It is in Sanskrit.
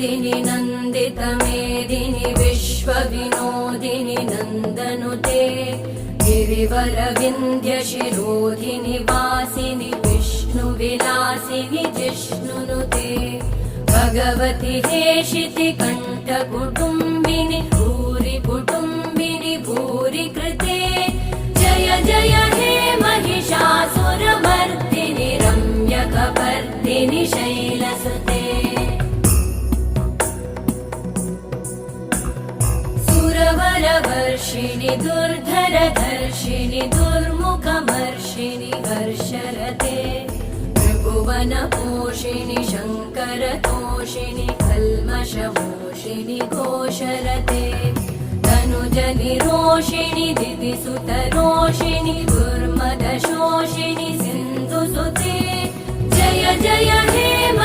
नन्दिनि नन्दितमेदिनि विश्वविनोदिनि नन्दनुते गिरिवरविन्ध्यशिरोधिनि वासिनि विष्णुविलासिनि जिष्णुनुते भगवति हेशिति कण्ठकुटुम्बिनि भूरि कुटुम्बिनि भूरि कृते जय जय हे महिषासुरमर्दिनि रम्यकपर्दिनि शैलसुते सुरवरवर्षिणि दुर्धरधर्षिणि दुर्मुखमर्षिणि हर्षरते त्रिभुवनपोषिणि शङ्करतोषिणि कल्मषमोषिणि घोषरते तनुजनिरोषिणि दिदिसुतरोषिणि दुर्मदशोषिणि सिन्धुसुते जय जय हे